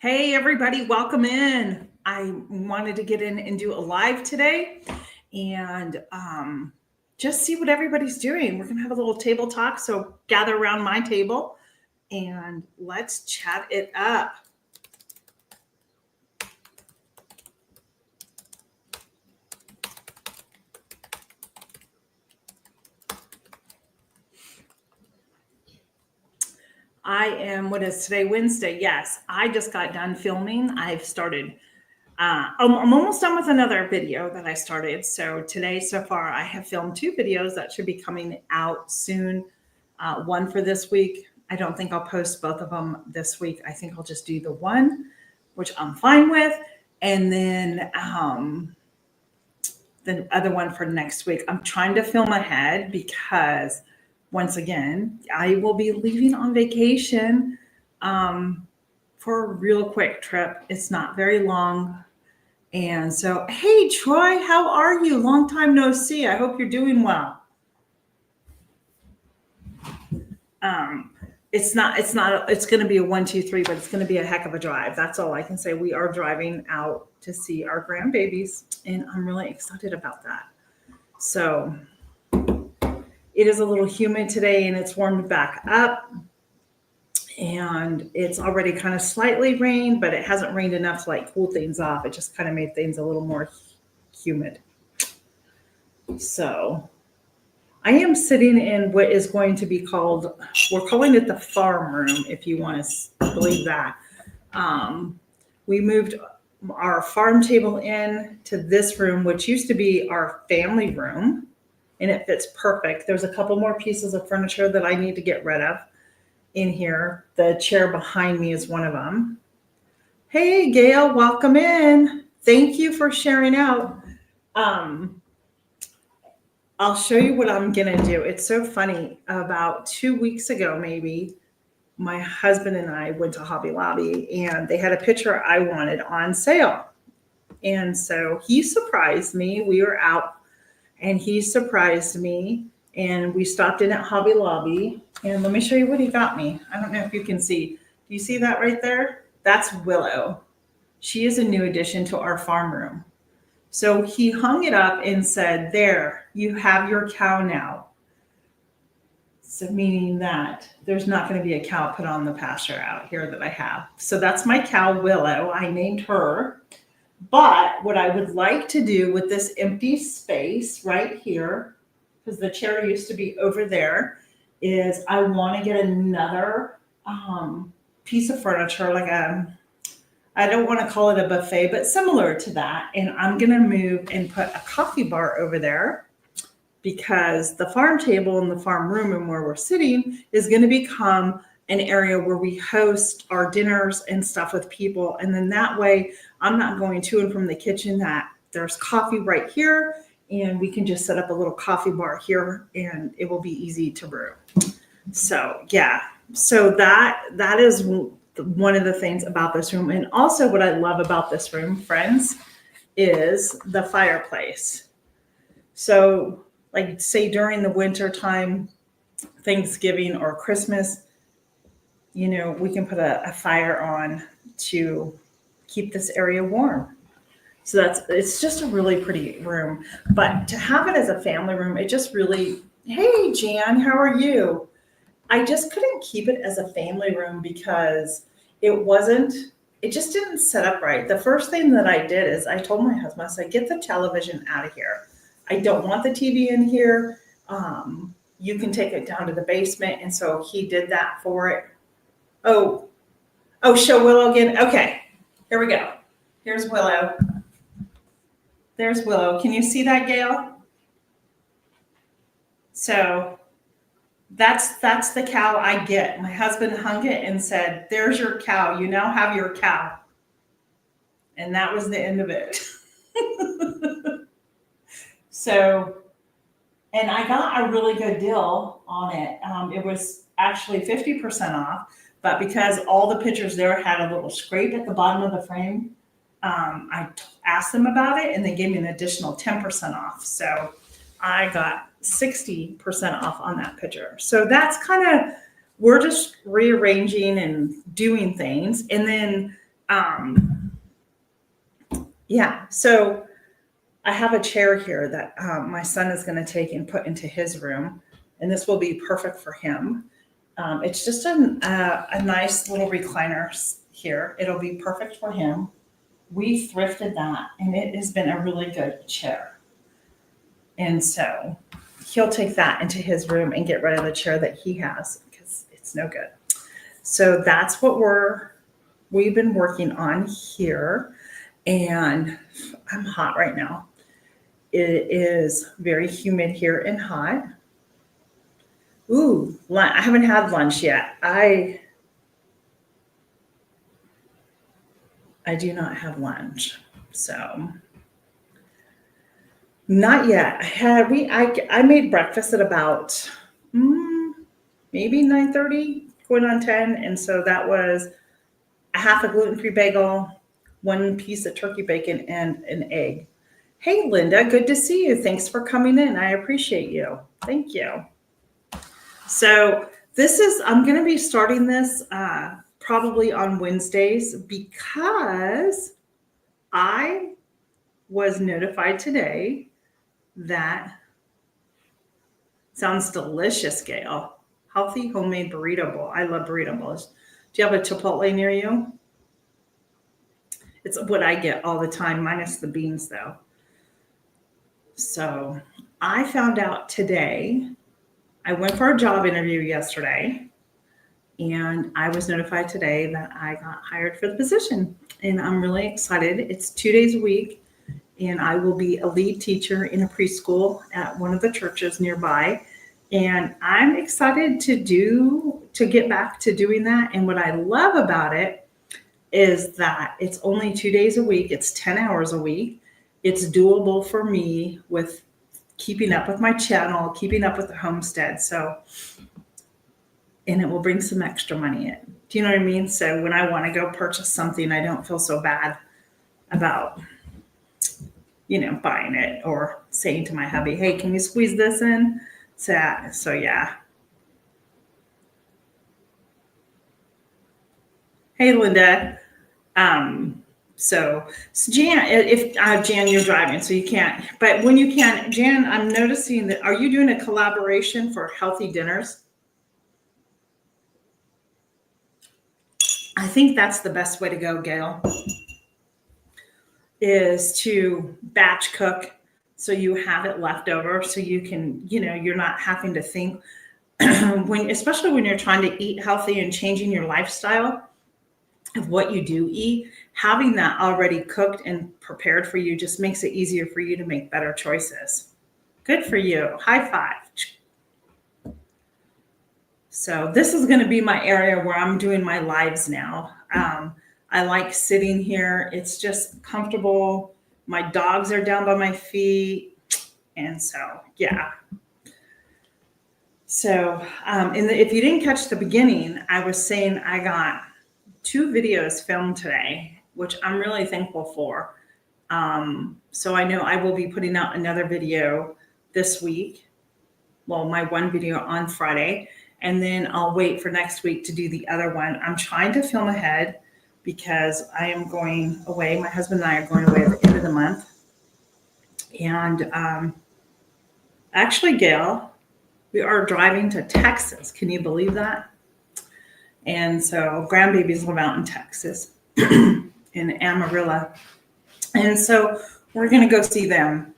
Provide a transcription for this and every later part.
Hey, everybody, welcome in. I wanted to get in and do a live today and just see what everybody's doing. We're going to have a little table talk. So gather around my table and let's chat it up. What is today, Wednesday? Yes, I just got done filming. I've started I'm almost done with another video that I started. So today, so far, I have filmed 2 videos that should be coming out soon. One for this week. I don't think I'll post both of them this week. I think I'll just do the one, which I'm fine with, and then the other one for next week. I'm trying to film ahead because, once again, I will be leaving on vacation for a real quick trip. It's not very long. And so, hey, Troy, how are you? Long time no see. I hope you're doing well. It's going to be a 1, 2, 3, but it's going to be a heck of a drive. That's all I can say. We are driving out to see our grandbabies, and I'm really excited about that. So it is a little humid today, and it's warmed back up. And it's already kind of slightly rained, but it hasn't rained enough to like cool things off. It just kind of made things a little more humid. So I am sitting in what is going to be called, we're calling it the farm room, if you want to believe that. We moved our farm table in to this room, which used to be our family room, and it fits perfect. There's a couple more pieces of furniture that I need to get rid of in here. The chair behind me is one of them. Hey, Gail, welcome in. Thank you for sharing out. I'll show you what I'm going to do. It's so funny. About 2 weeks ago, maybe, my husband and I went to Hobby Lobby and they had a picture I wanted on sale. And so he surprised me. We were out and he surprised me and we stopped in at Hobby Lobby. And let me show you what he got me. I don't know if you can see. Do you see that right there? That's Willow. She is a new addition to our farm room. So he hung it up and said, there, you have your cow now. So meaning that there's not going to be a cow put on the pasture out here that I have. So that's my cow, Willow. I named her. But what I would like to do with this empty space right here, because the chair used to be over there, is I want to get another piece of furniture, like I don't want to call it a buffet, but similar to that. And I'm going to move and put a coffee bar over there because the farm table in the farm room and where we're sitting is going to become an area where we host our dinners and stuff with people. And then that way I'm not going to and from the kitchen, that there's coffee right here and we can just set up a little coffee bar here and it will be easy to brew. So yeah, so that is one of the things about this room. And also what I love about this room, friends, is the fireplace. So like say during the winter time, Thanksgiving or Christmas, we can put a fire on to keep this area warm. So it's just a really pretty room. But to have it as a family room, it just really, hey Jan, how are you? I just couldn't keep it as a family room because it just didn't set up right. The first thing that I did is I told my husband, I said, get the television out of here. I don't want the TV in here. You can take it down to the basement. And so he did that for it. Oh, show Willow again. Okay, here we go. Here's Willow. There's Willow. Can you see that, Gail? So that's the cow I get. My husband hung it and said, there's your cow. You now have your cow. And that was the end of it. So, and I got a really good deal on it. It was actually 50% off, but because all the pictures there had a little scrape at the bottom of the frame, I asked them about it and they gave me an additional 10% off. So I got 60% off on that picture. So that's we're just rearranging and doing things. And then Yeah, so I have a chair here that my son is going to take and put into his room, and this will be perfect for him. It's just a nice little recliner here. It'll be perfect for him. We thrifted that, and it has been a really good chair. And so he'll take that into his room and get rid of the chair that he has because it's no good. So that's what we've been working on here. And I'm hot right now. It is very humid here and hot. Ooh, I haven't had lunch yet. I do not have lunch. So not yet. I made breakfast at about maybe 9:30, going on 10. And so that was a half a gluten-free bagel, one piece of turkey bacon, and an egg. Hey, Linda, good to see you. Thanks for coming in. I appreciate you. Thank you. So I'm going to be starting this probably on Wednesdays because I was notified today that sounds delicious, Gail. Healthy homemade burrito bowl. I love burrito bowls. Do you have a Chipotle near you? It's what I get all the time, minus the beans, though. So I found out today, I went for a job interview yesterday, and I was notified today that I got hired for the position. And I'm really excited. It's 2 days a week, and I will be a lead teacher in a preschool at one of the churches nearby. And I'm excited to get back to doing that. And what I love about it is that it's only 2 days a week. It's 10 hours a week. It's doable for me with keeping up with my channel, keeping up with the homestead. So, and it will bring some extra money in. Do you know what I mean? So when I want to go purchase something, I don't feel so bad about, buying it or saying to my hubby, hey, can you squeeze this in? So yeah. Hey, Linda. So Jan, if Jan, you're driving, so you can't. But when you can, Jan, I'm noticing that. Are you doing a collaboration for healthy dinners? I think that's the best way to go, Gail. Is to batch cook so you have it left over, so you can, you're not having to think especially when you're trying to eat healthy and changing your lifestyle of what you do eat, having that already cooked and prepared for you just makes it easier for you to make better choices. Good for you. High five. So this is going to be my area where I'm doing my lives now. I like sitting here. It's just comfortable. My dogs are down by my feet. And so, yeah. So if you didn't catch the beginning, I was saying I got 2 videos filmed today, which I'm really thankful for. So I know I will be putting out another video this week. Well, my one video on Friday, and then I'll wait for next week to do the other one. I'm trying to film ahead because I am going away. My husband and I are going away at the end of the month. And actually, Gail, we are driving to Texas. Can you believe that? And so grandbabies live out in Texas, in Amarillo. And so we're going to go see them.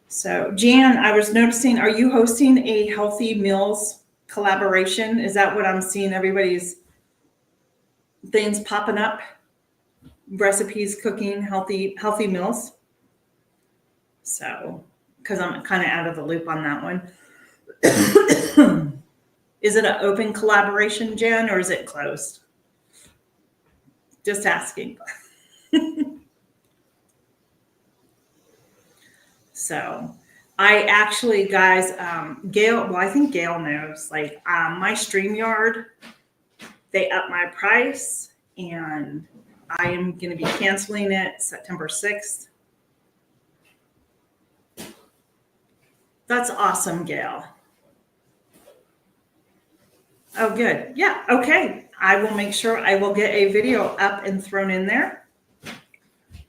So Jan, I was noticing, are you hosting a Healthy Meals collaboration? Is that what I'm seeing? Everybody's things popping up, recipes, cooking, healthy meals. So, because I'm kind of out of the loop on that one. Is it an open collaboration, Jan, or is it closed? Just asking. So I actually, guys, Gail, well, I think Gail knows, like my StreamYard, they upped my price and I am going to be canceling it September 6th. That's awesome, Gail. Oh, good. Yeah. Okay. I will make sure I will get a video up and thrown in there.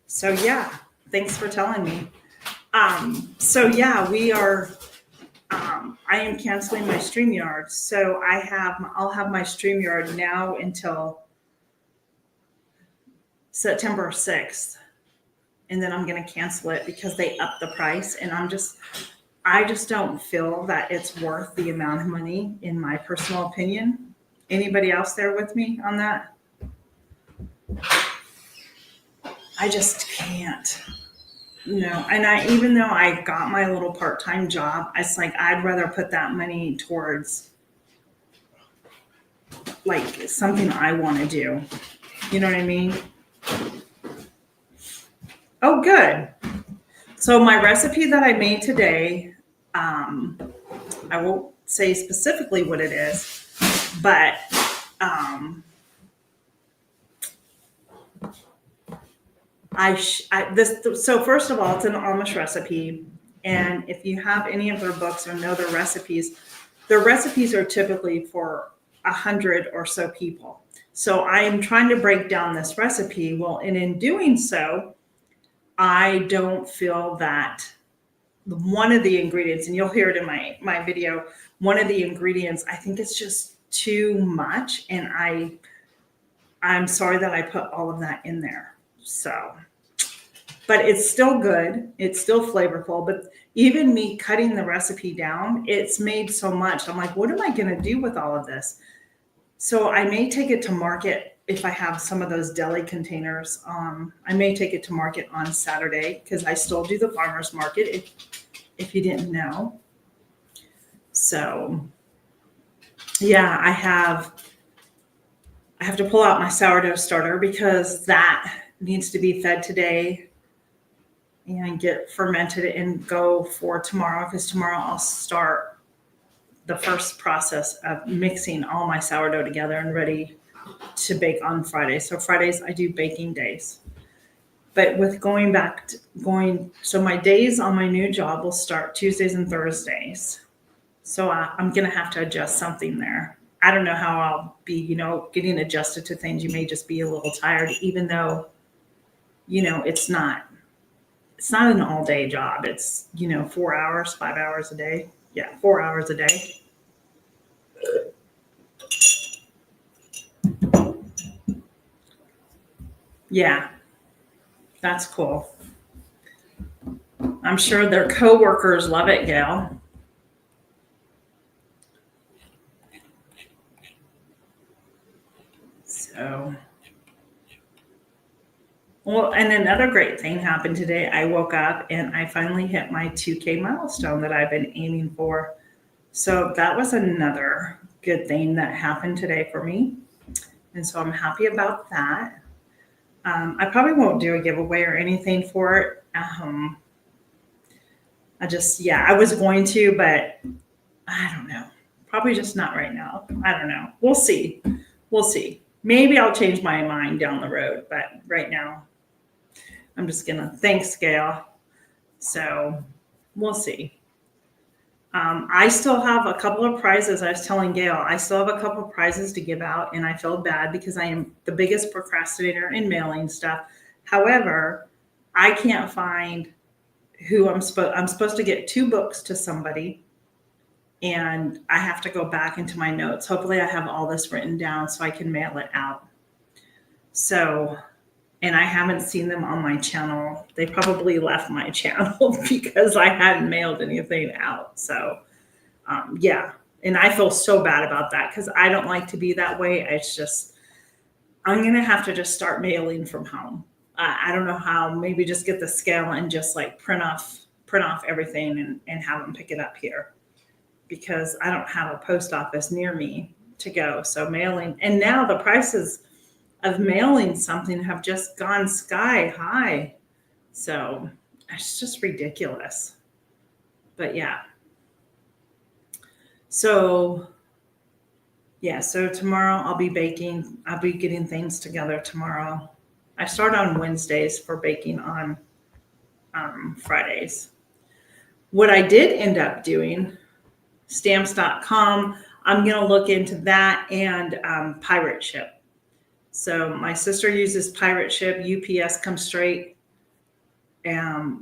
So yeah, thanks for telling me. So yeah, we are, I am canceling my StreamYard. So I'll have my StreamYard now until September 6th. And then I'm going to cancel it because they upped the price. And I just don't feel that it's worth the amount of money, in my personal opinion. Anybody else there with me on that? I just can't. No. And even though I got my little part-time job, it's like, I'd rather put that money towards like something I want to do. You know what I mean? Oh, good. So my recipe that I made today, I won't say specifically what it is, but so first of all, it's an Amish recipe. And if you have any of their books or know their recipes are typically for 100 or so people. So I am trying to break down this recipe. Well, and in doing so, I don't feel that one of the ingredients, and you'll hear it in my video, one of the ingredients, I think it's just too much. And I'm sorry that I put all of that in there. So, but it's still good. It's still flavorful. But even me cutting the recipe down, it's made so much. I'm like, what am I going to do with all of this? So I may take it to market if I have some of those deli containers. I may take it to market on Saturday because I still do the farmer's market, if you didn't know. So yeah, I have to pull out my sourdough starter because that needs to be fed today and get fermented and go for tomorrow, because tomorrow I'll start the first process of mixing all my sourdough together and ready to bake on Friday. So Fridays I do baking days. But with so my days on my new job will start Tuesdays and Thursdays. So I'm going to have to adjust something there. I don't know how I'll be, getting adjusted to things. You may just be a little tired, even though, it's not an all day job. It's, 4 hours, 5 hours a day. Yeah, 4 hours a day. Yeah, that's cool. I'm sure their coworkers love it, Gail. So, well, and another great thing happened today. I woke up and I finally hit my 2K milestone that I've been aiming for. So that was another good thing that happened today for me. And so I'm happy about that. I probably won't do a giveaway or anything for it. I was going to, but I don't know. Probably just not right now. I don't know. We'll see. Maybe I'll change my mind down the road, but right now I'm just thanks, Gail. So we'll see. I still have a couple of prizes. I was telling Gail, I still have a couple of prizes to give out, and I feel bad because I am the biggest procrastinator in mailing stuff. However, I can't find who I'm supposed to get 2 books to somebody, and I have to go back into my notes. Hopefully I have all this written down so I can mail it out. So, and I haven't seen them on my channel. They probably left my channel because I hadn't mailed anything out. So, yeah. And I feel so bad about that because I don't like to be that way. It's just, I'm going to have to just start mailing from home. I don't know how. Maybe just get the scale and just like print off everything and have them pick it up here, because I don't have a post office near me to go. So mailing, and now the prices of mailing something have just gone sky high. So it's just ridiculous. But yeah. So tomorrow I'll be baking. I'll be getting things together tomorrow. I start on Wednesdays for baking on Fridays. What I did end up doing, stamps.com, I'm going to look into that and Pirate Ship. So my sister uses Pirate Ship. UPS comes straight.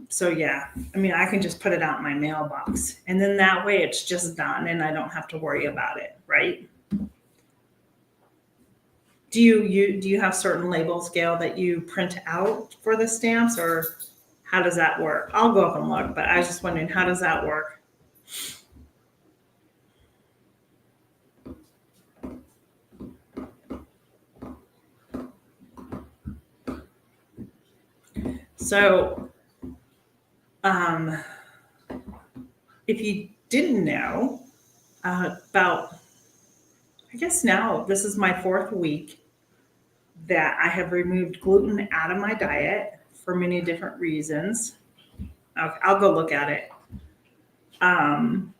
So yeah, I mean, I can just put it out in my mailbox, and then that way it's just done, and I don't have to worry about it, right? Do you have certain labels, Gail, that you print out for the stamps, or how does that work? I'll go up and look, but I was just wondering, how does that work? So, if you didn't know about, I guess now this is my 4th week that I have removed gluten out of my diet for many different reasons. Okay, I'll go look at it. And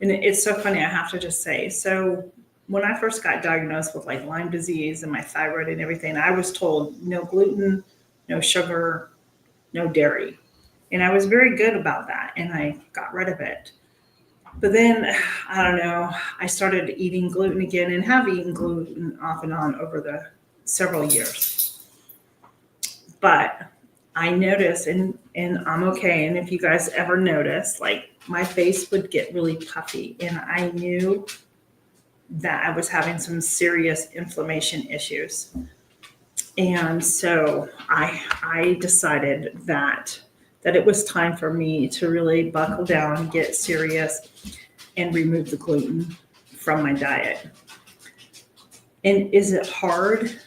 it's so funny, I have to just say. So when I first got diagnosed with like Lyme disease and my thyroid and everything, I was told no gluten, no sugar, no dairy. And I was very good about that, and I got rid of it. But then, I don't know, I started eating gluten again and have eaten gluten off and on over the several years. But I noticed, and I'm okay. And if you guys ever notice, like my face would get really puffy, and I knew that I was having some serious inflammation issues. And so I decided that it was time for me to really buckle down, get serious, and remove the gluten from my diet. And is it hard?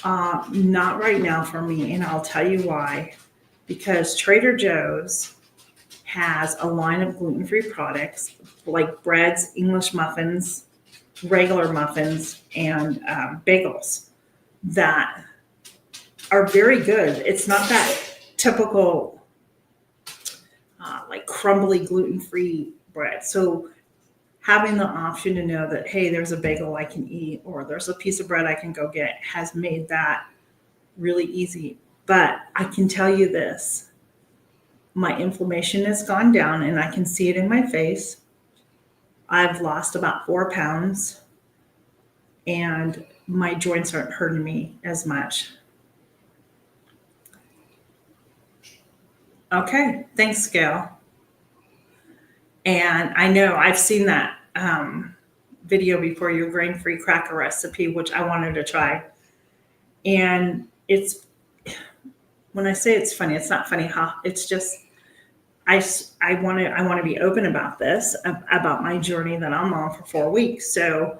Not right now for me, and I'll tell you why. Because Trader Joe's has a line of gluten-free products like breads, English muffins, regular muffins, and bagels that are very good. It's not that typical like crumbly gluten-free bread. So having the option to know that, hey, there's a bagel I can eat, or there's a piece of bread I can go get, has made that really easy. But I can tell you this, my inflammation has gone down, and I can see it in my face. I've lost about 4 pounds, and my joints aren't hurting me as much. Okay, thanks, Gail. And I know I've seen that video before, your grain-free cracker recipe, which I wanted to try. And it's, when I say it's funny, it's not funny, huh? It's just, I want to be open about this, about my journey that I'm on for 4 weeks. So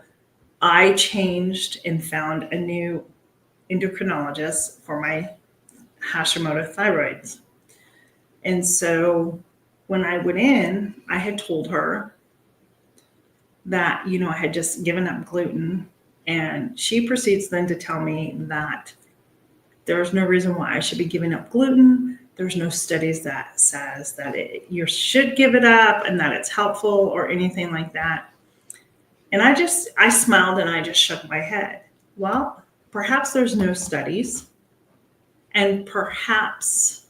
I changed and found a new endocrinologist for my Hashimoto thyroids. And so when I went in, I had told her that, I had just given up gluten. And she proceeds then to tell me that there's no reason why I should be giving up gluten. There's no studies that says that you should give it up and that it's helpful or anything like that. And I smiled and I just shook my head. Well, perhaps there's no studies, and perhaps,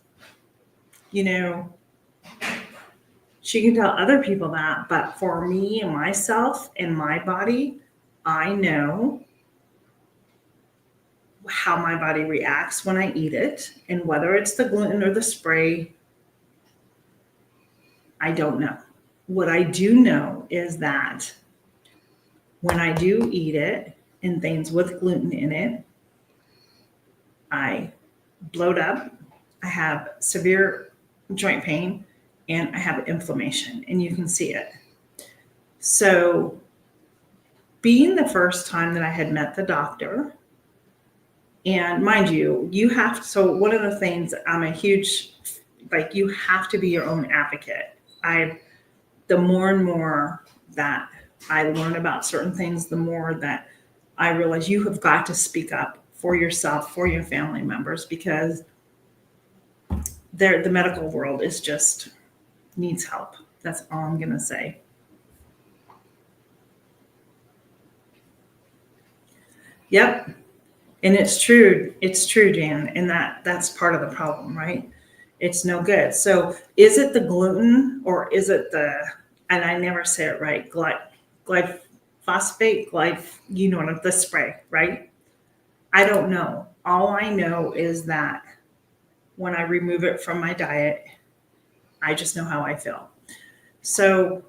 she can tell other people that, but for me and myself and my body, I know how my body reacts when I eat it, and whether it's the gluten or the spray, I don't know. What I do know is that when I do eat it and things with gluten in it, I bloat up, I have severe joint pain, and I have inflammation, and you can see it. So being the first time that I had met the doctor, and mind you, so one of the things, I'm a huge, like, you have to be your own advocate. The more and more that I learn about certain things, the more that I realize you have got to speak up for yourself, for your family members, because the medical world is just needs help. That's all I'm going to say. Yep. And it's true, Jan. And that's part of the problem, right? It's no good. So is it the gluten, or is it the and I never say it right, glyphosate, you know what, the spray, right? I don't know. All I know is that when I remove it from my diet, I just know how I feel. So,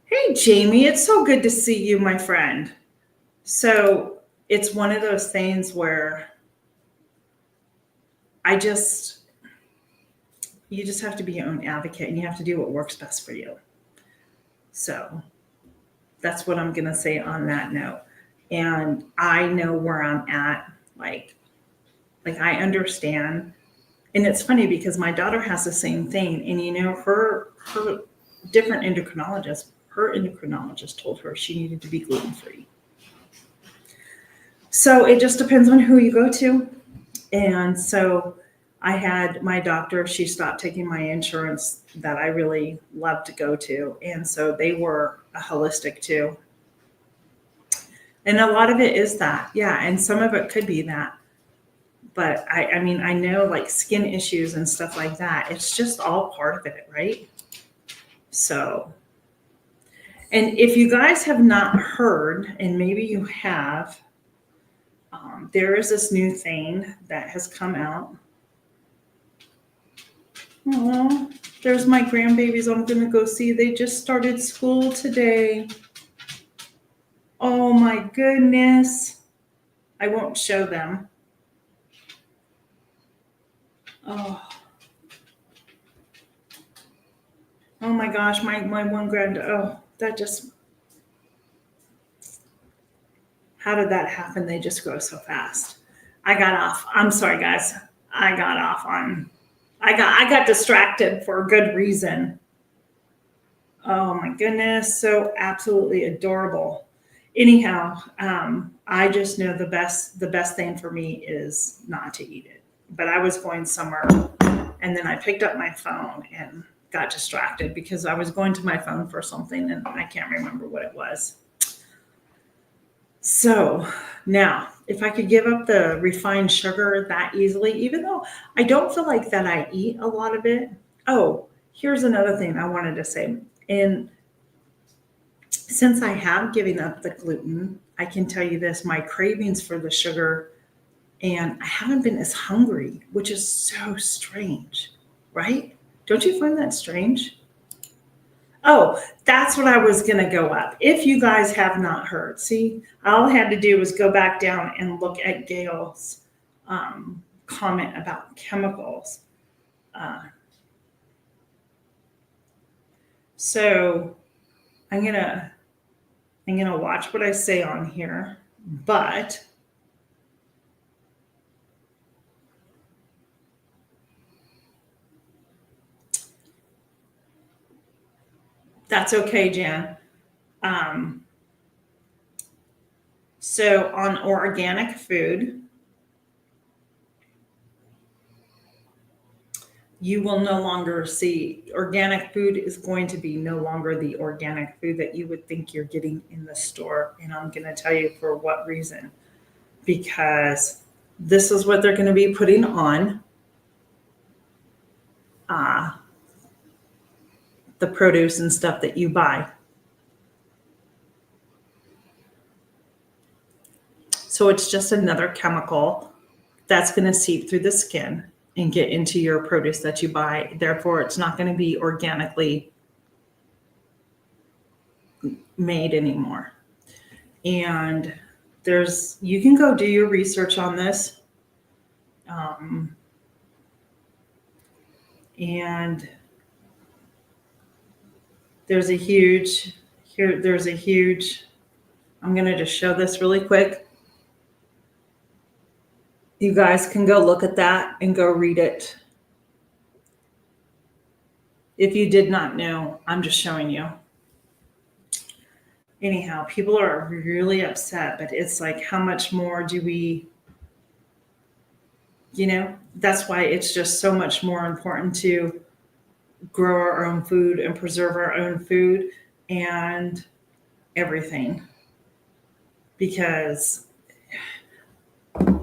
hey, Jamie, it's so good to see you, my friend. So, it's one of those things where you just have to be your own advocate and you have to do what works best for you. So, that's what I'm going to say on that note. And I know where I'm at. Like I understand. And it's funny because my daughter has the same thing. And her different endocrinologist, her endocrinologist told her she needed to be gluten-free. So it just depends on who you go to. And so I had my doctor, she stopped taking my insurance that I really love to go to. And so they were a holistic too. And a lot of it is that, yeah. And some of it could be that. But I mean, I know like skin issues and stuff like that. It's just all part of it, right? So, and if you guys have not heard, and maybe you have, there is this new thing that has come out. Oh, there's my grandbabies I'm going to go see. They just started school today. Oh my goodness. I won't show them. Oh my gosh, my one that just, how did that happen? They just grow so fast. I got off. I'm sorry, guys. I got distracted for a good reason. Oh my goodness. So absolutely adorable. Anyhow, I just know the best thing for me is not to eat it. But I was going somewhere and then I picked up my phone and got distracted because I was going to my phone for something and I can't remember what it was. So now, if I could give up the refined sugar that easily, even though I don't feel like that I eat a lot of it. Oh, here's another thing I wanted to say. And since I have given up the gluten, I can tell you this, my cravings for the sugar, and I haven't been as hungry, which is so strange, right? Don't you find that strange? Oh, that's what I was going to go up. If you guys have not heard, see, all I had to do was go back down and look at Gail's comment about chemicals. So I'm gonna watch what I say on here, but that's okay, Jan. So on organic food, you will no longer see organic food is going to be no longer the organic food that you would think you're getting in the store. And I'm going to tell you for what reason. Because this is what they're going to be putting on the produce and stuff that you buy. So it's just another chemical that's going to seep through the skin and get into your produce that you buy. Therefore, it's not going to be organically made anymore. And you can go do your research on this. And there's a huge, I'm going to just show this really quick. You guys can go look at that and go read it. If you did not know, I'm just showing you. Anyhow, people are really upset, but it's like, how much more do we, that's why it's just so much more important to grow our own food and preserve our own food and everything. Because,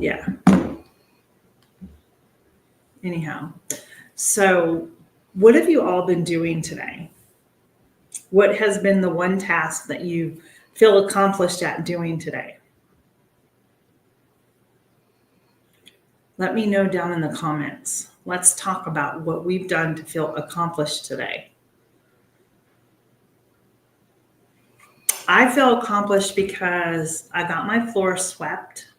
yeah. Anyhow, so what have you all been doing today? What has been the one task that you feel accomplished at doing today? Let me know down in the comments. Let's talk about what we've done to feel accomplished today. I feel accomplished because I got my floor swept.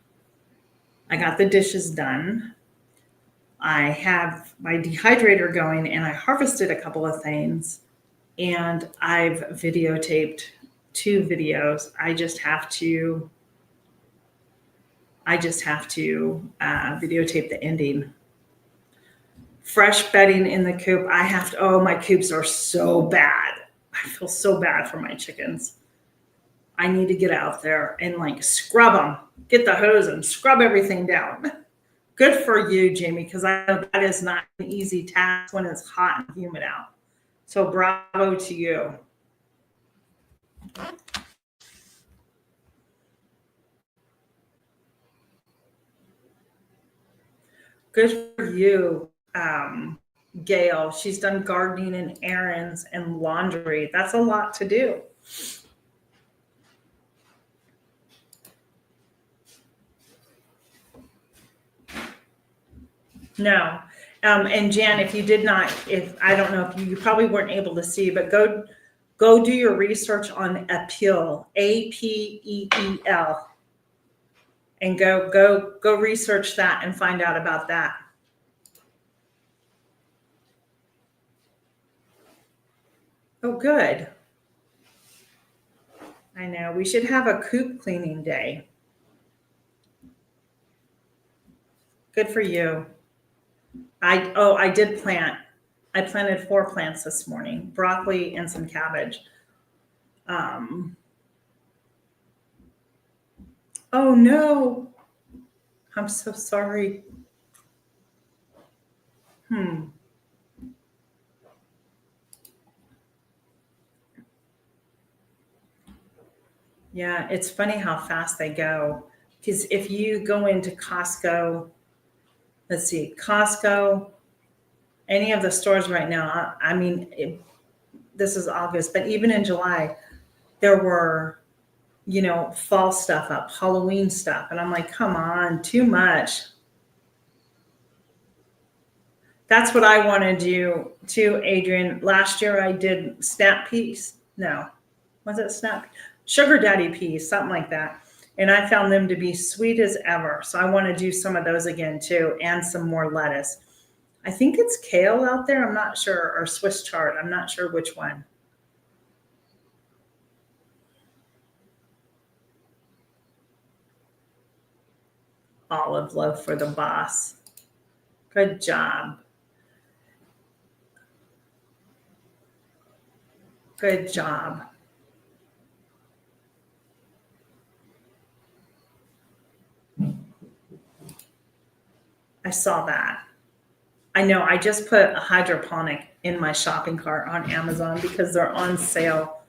I got the dishes done. I have my dehydrator going and I harvested a couple of things and I've videotaped 2 videos. I just have to videotape the ending. Fresh bedding in the coop. My coops are so bad. I feel so bad for my chickens. I need to get out there and like scrub them, get the hose and scrub everything down. Good for you, Jamie, because I know that is not an easy task when it's hot and humid out. So bravo to you. Good for you, Gail. She's done gardening and errands and laundry. That's a lot to do. No. And Jan, if I don't know if you probably weren't able to see, but go do your research on Apeel, Apeel, and go research that and find out about that. Oh, good. I know we should have a coop cleaning day. Good for you. I did plant. I planted 4 plants this morning, broccoli and some cabbage. Oh no, I'm so sorry. Yeah, it's funny how fast they go. Because if you go into Costco, let's see, Costco, any of the stores right now, this is August, but even in July, there were, fall stuff up, Halloween stuff. And I'm like, come on, too much. That's what I want to do too, Adrian. Last year I did snap peas. No, was it snap? Sugar daddy peas, something like that. And I found them to be sweet as ever. So I want to do some of those again too, and some more lettuce. I think it's kale out there. I'm not sure, or Swiss chard. I'm not sure which one. Olive loaf for the boss. Good job. Good job. I saw that. I know. I just put a hydroponic in my shopping cart on Amazon because they're on sale.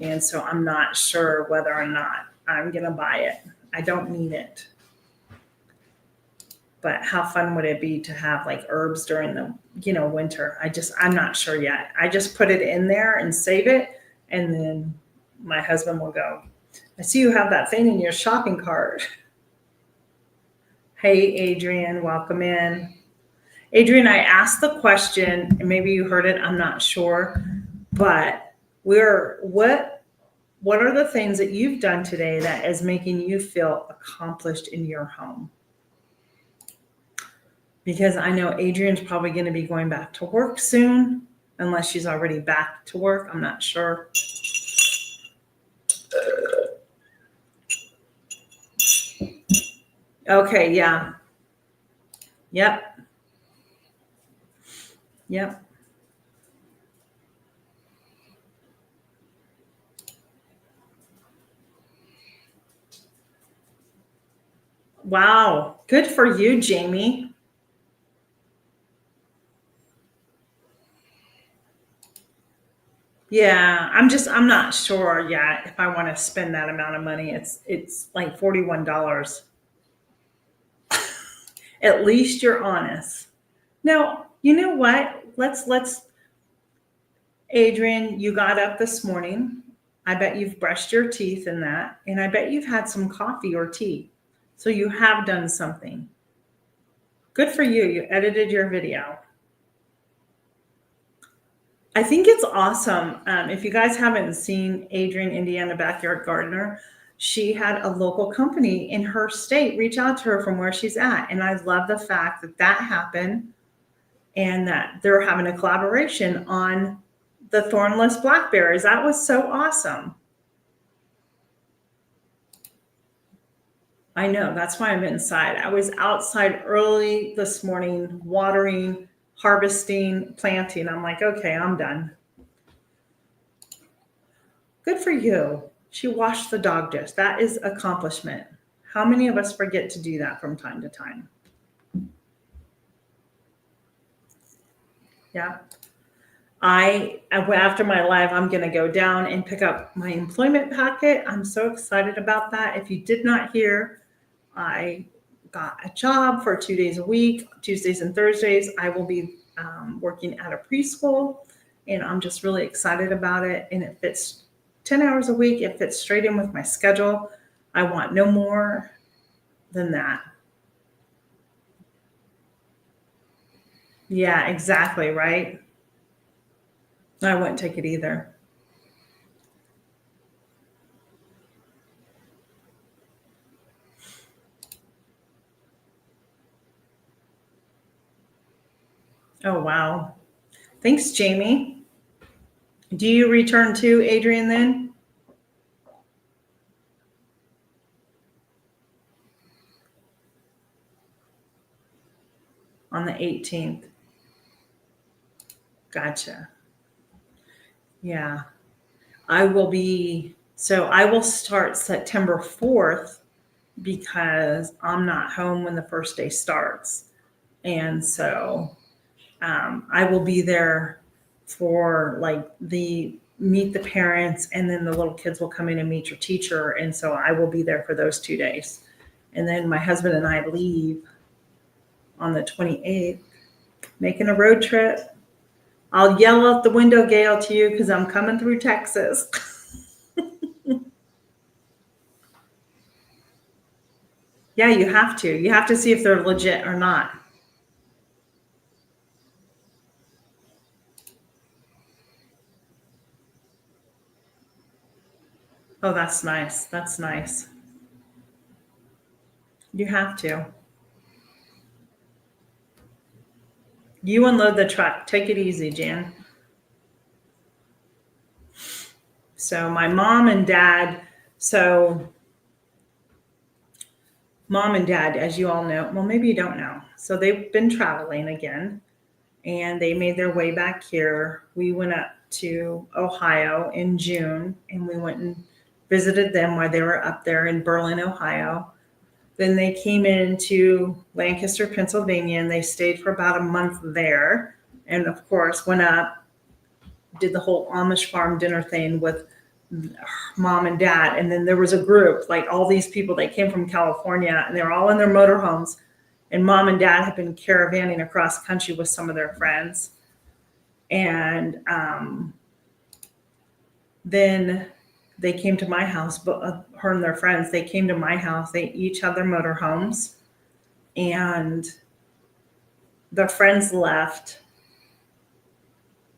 And so I'm not sure whether or not I'm going to buy it. I don't need it. But how fun would it be to have like herbs during the, winter? I'm not sure yet. I just put it in there and save it. And then my husband will go, I see you have that thing in your shopping cart. Hey, Adrian, welcome in. Adrian, I asked the question, and maybe you heard it, I'm not sure, but what are the things that you've done today that is making you feel accomplished in your home? Because I know Adrian's probably going to be going back to work soon, unless she's already back to work. I'm not sure. Okay, yeah. Yep. Wow. Good for you, Jamie. Yeah, I'm not sure yet if I want to spend that amount of money. It's like $41. At least you're honest. Now, you know what? Let's Adrian, you got up this morning. I bet you've brushed your teeth in that, and I bet you've had some coffee or tea. So you have done something. Good for you. You edited your video. I think it's awesome. If you guys haven't seen Adrian, Indiana Backyard Gardener, she had a local company in her state reach out to her from where she's at. And I love the fact that that happened and that they're having a collaboration on the thornless blackberries. That was so awesome. I know, that's why I'm inside. I was outside early this morning, watering, harvesting, planting. I'm like, okay, I'm done. Good for you. She washed the dog dish. That is accomplishment. How many of us forget to do that from time to time? Yeah. After my live, I'm going to go down and pick up my employment packet. I'm so excited about that. If you did not hear, I got a job for 2 days a week, Tuesdays and Thursdays. I will be working at a preschool, and I'm just really excited about it. And it fits 10 hours a week. It fits straight in with my schedule. I want no more than that. Yeah, exactly, right? I wouldn't take it either. Oh, wow. Thanks, Jamie. Do you return to Adrian then? On the 18th. Gotcha. Yeah. I will start September 4th because I'm not home when the first day starts. And so I will be there for like the meet the parents, and then the little kids will come in and meet your teacher. And so I will be there for those 2 days. And then my husband and I leave on the 28th, making a road trip. I'll yell out the window, Gail, to you because I'm coming through Texas. Yeah, you have to. You have to see if they're legit or not. Oh, that's nice. That's nice. You have to. You unload the truck. Take it easy, Jan. So my mom and dad, so mom and dad, as you all know, well, maybe you don't know. So they've been traveling again and they made their way back here. We went up to Ohio in June and we went and visited them while they were up there in Berlin, Ohio. Then they came into Lancaster, Pennsylvania, and they stayed for about a month there. And of course, went up, did the whole Amish farm dinner thing with mom and dad. And then there was a group, like all these people that came from California, and they were all in their motorhomes. And mom and dad had been caravanning across country with some of their friends. And then they came to my house, but her and their friends, they came to my house. They each had their motorhomes, and their friends left.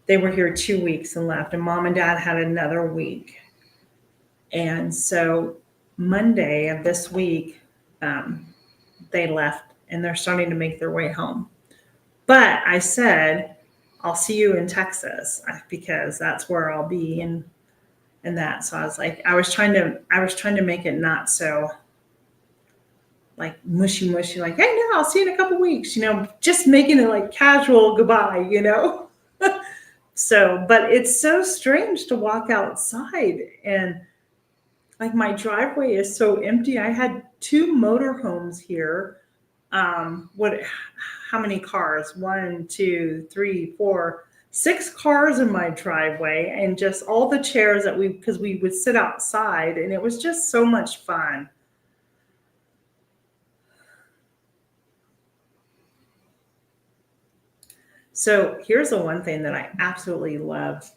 They were here 2 weeks and left, and mom and dad had another week. And so Monday of this week, they left and they're starting to make their way home. But I said, I'll see you in Texas because that's where I'll be and that. So I was like, I was trying to make it not so like mushy, like, hey, no, I'll see you in a couple weeks, just making it like casual goodbye. So, but it's so strange to walk outside and like my driveway is so empty. I had 2 motorhomes here. How many cars? 1, 2, 3, 4, 6 cars in my driveway, and just all the chairs because we would sit outside, and it was just so much fun. So here's the one thing that I absolutely love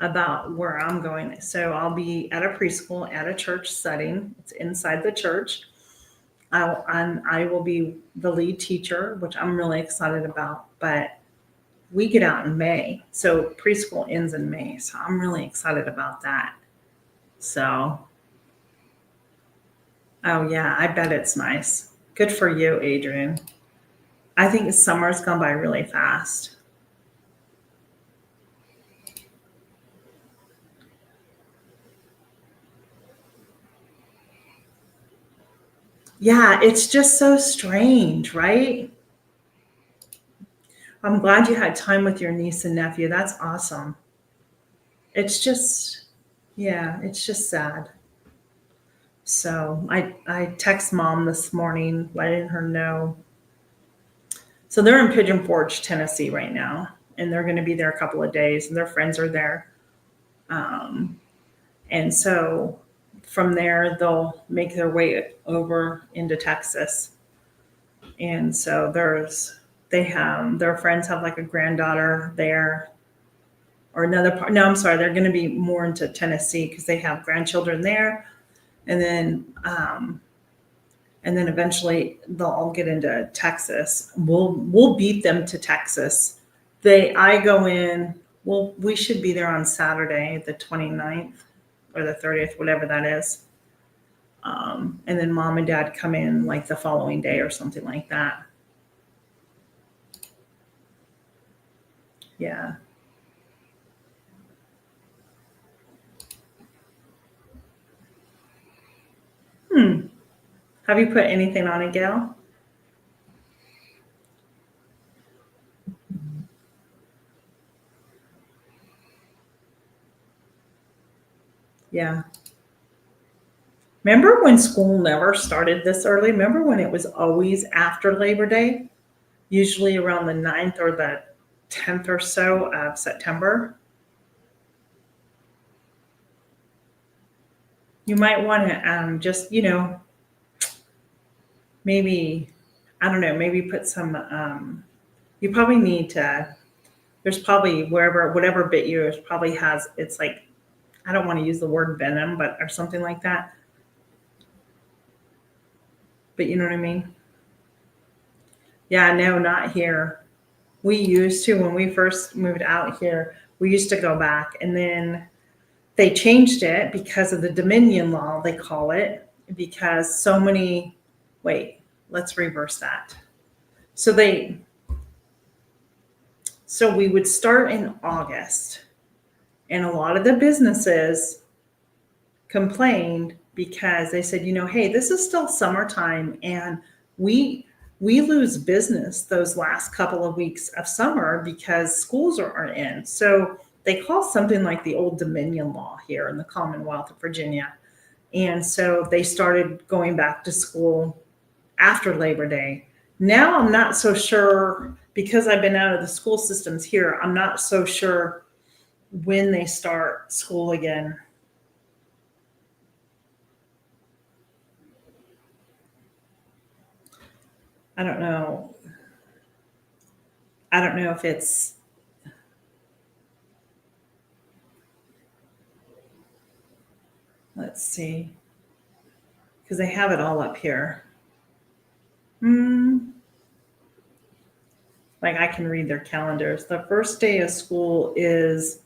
about where I'm going. So I'll be at a preschool at a church setting. It's inside the church. I will be the lead teacher, which I'm really excited about. But we get out in May. So preschool ends in May. So I'm really excited about that. So, oh yeah, I bet it's nice. Good for you, Adrian. I think summer's gone by really fast. Yeah, it's just so strange, right? I'm glad you had time with your niece and nephew. That's awesome. It's just, yeah, it's just sad. So I text mom this morning, letting her know. So they're in Pigeon Forge, Tennessee right now, and they're going to be there a couple of days, and their friends are there. Um, and so from there, they'll make their way over into Texas. And so they have their friends have like a granddaughter there or another part. No, I'm sorry, they're going to be more into Tennessee because they have grandchildren there, and then eventually they'll all get into Texas. We'll beat them to Texas. I go in. Well, we should be there on Saturday, the 29th or the 30th, whatever that is. And then mom and dad come in like the following day or something like that. Yeah. Hmm. Have you put anything on it, Gail? Yeah. Remember when school never started this early? Remember when it was always after Labor Day, usually around the 9th or the 10th or so of September? You might want to just, maybe, I don't know, maybe put some, you probably need to, there's probably whatever bit yours probably has, it's like, I don't want to use the word venom, but, or something like that. But you know what I mean? Yeah, no, not here. We used to, when we first moved out here, we used to go back, and then they changed it because of the Dominion law, they call it, because so many, wait, let's reverse that. So we would start in August, and a lot of the businesses complained because they said, hey, this is still summertime, and we lose business those last couple of weeks of summer because schools aren't in. So they call something like the Old Dominion law here in the Commonwealth of Virginia. And so they started going back to school after Labor Day. Now I'm not so sure, because I've been out of the school systems here, I'm not so sure when they start school again. I don't know. I don't know if it's, let's see, because they have it all up here. Like I can read their calendars. The first day of school is,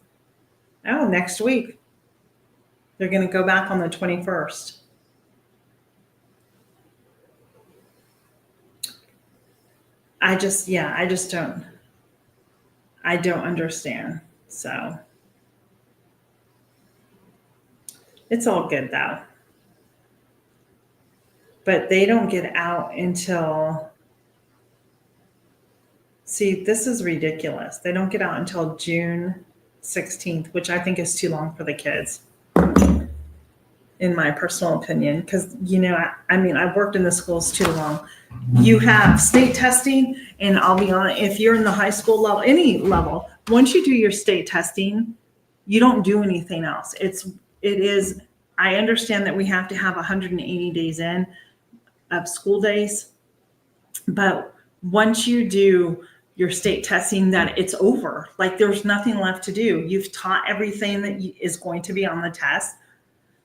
next week. They're going to go back on the 21st. I don't understand. So it's all good though. But they don't get out until, see, this is ridiculous. They don't get out until June 16th, which I think is too long for the kids, in my personal opinion. Because, I've worked in the schools too long. You have state testing, and I'll be honest, if you're in the high school level, any level, once you do your state testing, you don't do anything else. I understand that we have to have 180 days in of school days, but once you do your state testing that it's over. Like there's nothing left to do. You've taught everything that is going to be on the test.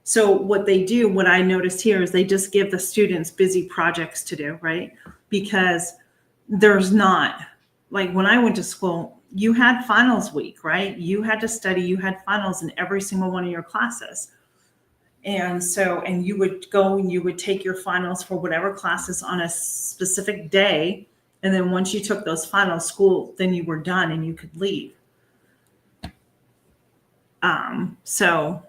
So what they do, what I noticed here is they just give the students busy projects to do, right? Because there's not, like when I went to school, you had finals week, right? You had to study, you had finals in every single one of your classes. And so, and you would go and you would take your finals for whatever classes on a specific day. And then once you took those finals, school, then you were done and you could leave. So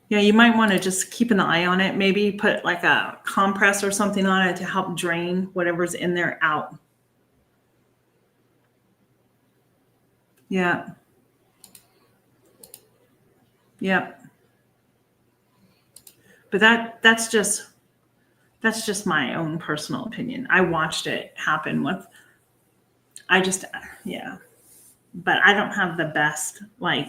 yeah, you might want to just keep an eye on it. Maybe put like a compress or something on it to help drain whatever's in there out. Yeah. Yeah. But that's just my own personal opinion. I watched it happen with, yeah. But I don't have the best like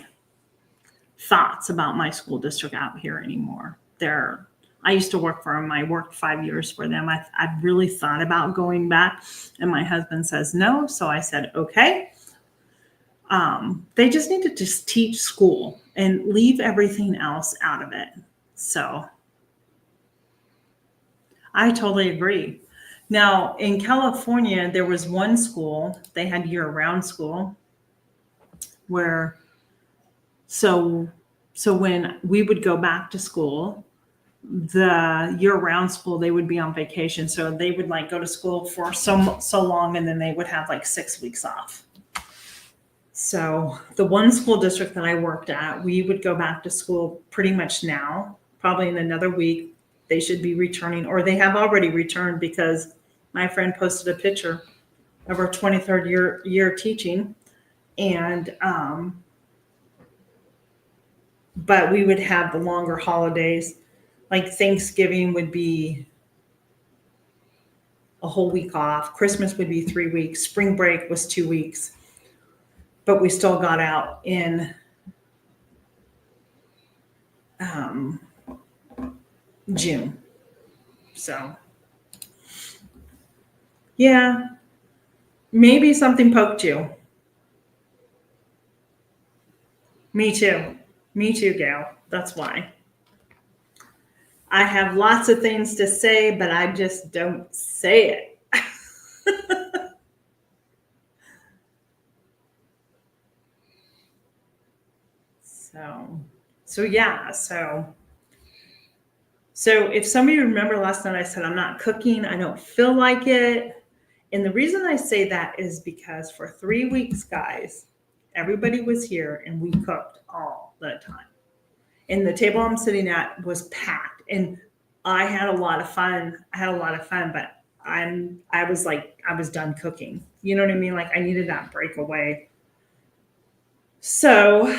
thoughts about my school district out here anymore. I used to work for them. I worked 5 years for them. I really thought about going back, and my husband says no. So I said, okay. They just need to just teach school and leave everything else out of it. So I totally agree. Now in California, there was one school, they had year-round school where, so when we would go back to school, the year-round school, they would be on vacation. So they would like go to school for so long, and then they would have like 6 weeks off. So the one school district that I worked at, we would go back to school pretty much now, probably in another week. They should be returning, or they have already returned, because my friend posted a picture of her 23rd year teaching. And, but we would have the longer holidays, like Thanksgiving would be a whole week off. Christmas would be 3 weeks. Spring break was 2 weeks, but we still got out in June. So yeah, maybe something poked you. Me too, Gail. That's why. I have lots of things to say, but I just don't say it. So yeah, so if some of you remember last night, I said, I'm not cooking. I don't feel like it. And the reason I say that is because for 3 weeks, guys, everybody was here and we cooked all the time. And the table I'm sitting at was packed, and I had a lot of fun. But I was done cooking. You know what I mean? Like I needed that breakaway. So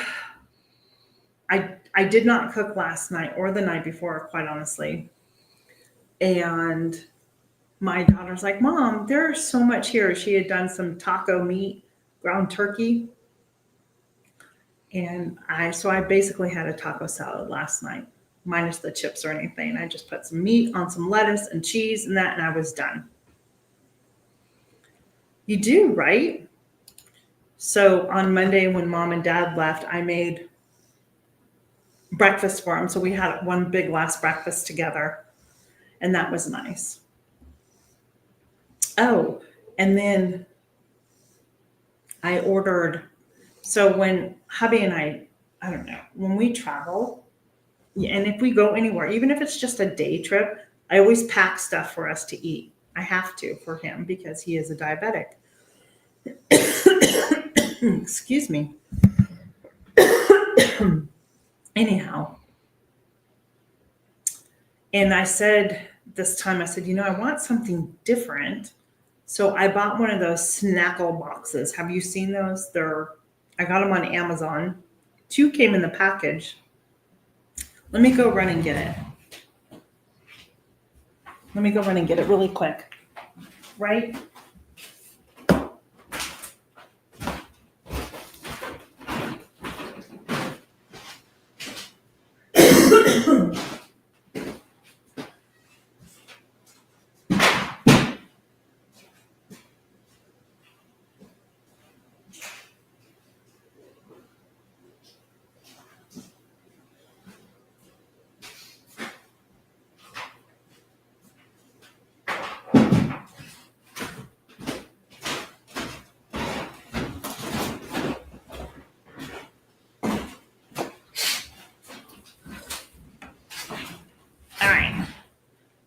I did not cook last night or the night before, quite honestly. And my daughter's like, Mom, there's so much here. She had done some taco meat, ground turkey. And I basically had a taco salad last night, minus the chips or anything. I just put some meat on some lettuce and cheese and that, and I was done. You do, right? So on Monday, when Mom and Dad left, I made breakfast for them. So we had one big last breakfast together, and that was nice. Oh, and then I ordered, so when hubby and I don't know, when we travel, and if we go anywhere, even if it's just a day trip, I always pack stuff for us to eat. I have to for him because he is a diabetic. Excuse me. Anyhow, and I said this time, I said, I want something different. So I bought one of those Snackle boxes. Have you seen those? I got them on Amazon. 2 came in the package. Let me go run and get it. Really quick. Right?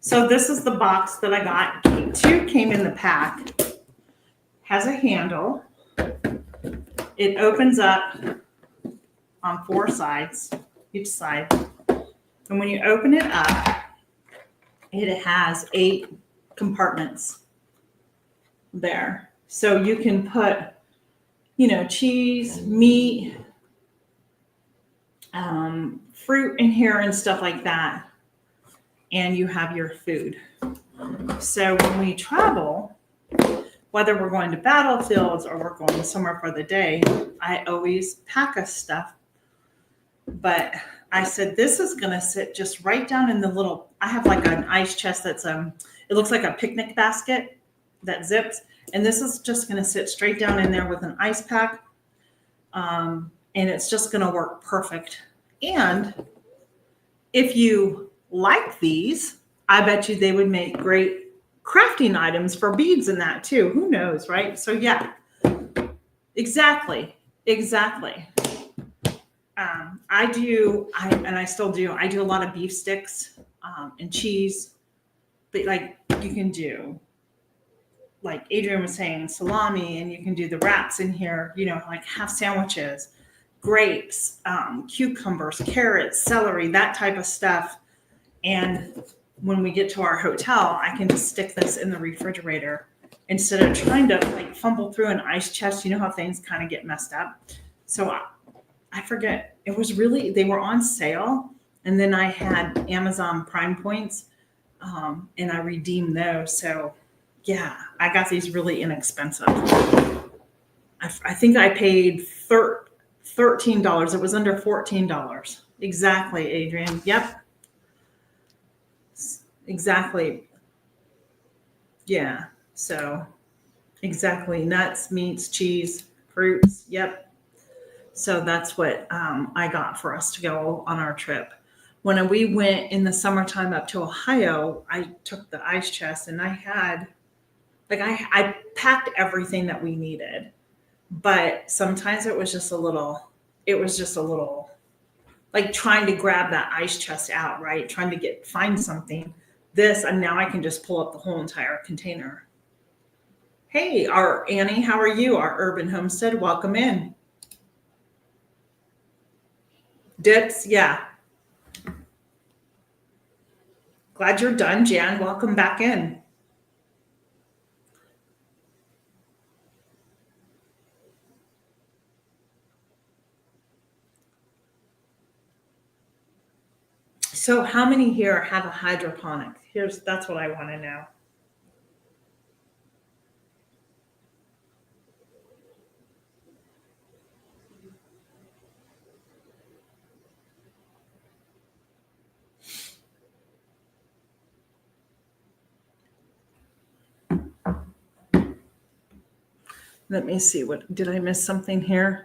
So this is the box that I got. Two came in the pack. Has a handle. It opens up on 4 sides, each side. And when you open it up, it has 8 compartments there. So you can put, cheese, meat, fruit in here and stuff like that. And you have your food. So when we travel, whether we're going to battlefields or we're going somewhere for the day, I always pack us stuff. But I said, this is going to sit just right down in the little, I have like an ice chest that's, it looks like a picnic basket that zips. And this is just going to sit straight down in there with an ice pack. And it's just going to work perfect. And if you like these, I bet you they would make great crafting items for beads and that too. Who knows, right? So yeah, exactly. I still do. I do a lot of beef sticks and cheese, but like you can do, like Adrian was saying, salami, and you can do the wraps in here, like half sandwiches, grapes, cucumbers, carrots, celery, that type of stuff. And when we get to our hotel, I can just stick this in the refrigerator instead of trying to like fumble through an ice chest. You know how things kind of get messed up. So I forget. They were on sale. And then I had Amazon Prime points and I redeemed those. So yeah, I got these really inexpensive. I think I paid $13. It was under $14. Exactly, Adrian. Yep. Exactly. Yeah. So exactly. Nuts, meats, cheese, fruits. Yep. So that's what I got for us to go on our trip. When we went in the summertime up to Ohio, I took the ice chest and I had, I packed everything that we needed, but sometimes it was just a little like trying to grab that ice chest out, right? Trying to find something. And now I can just pull up the whole entire container. Hey, Annie, how are you? Our urban homestead, welcome in. Dips, yeah. Glad you're done, Jan. Welcome back in. So how many here have a hydroponic? That's what I want to know. Let me see. Did I miss something here?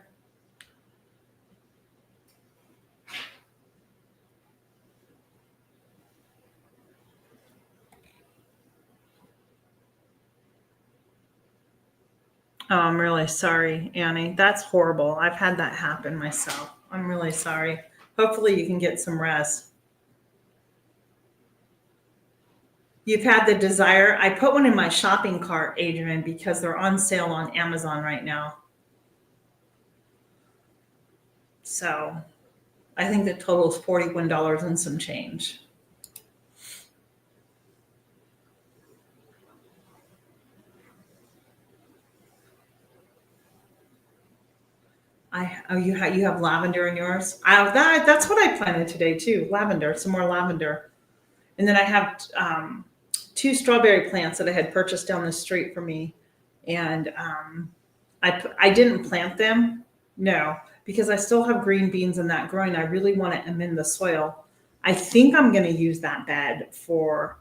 Oh, I'm really sorry, Annie. That's horrible. I've had that happen myself. I'm really sorry. Hopefully you can get some rest. You've had the desire. I put one in my shopping cart, Adrian, because they're on sale on Amazon right now. So I think the total is $41 and some change. You have lavender in yours. That's what I planted today too. Lavender, some more lavender, and then I have 2 strawberry plants that I had purchased down the street for me, and I didn't plant them, no, because I still have green beans in that growing. I really want to amend the soil. I think I'm going to use that bed for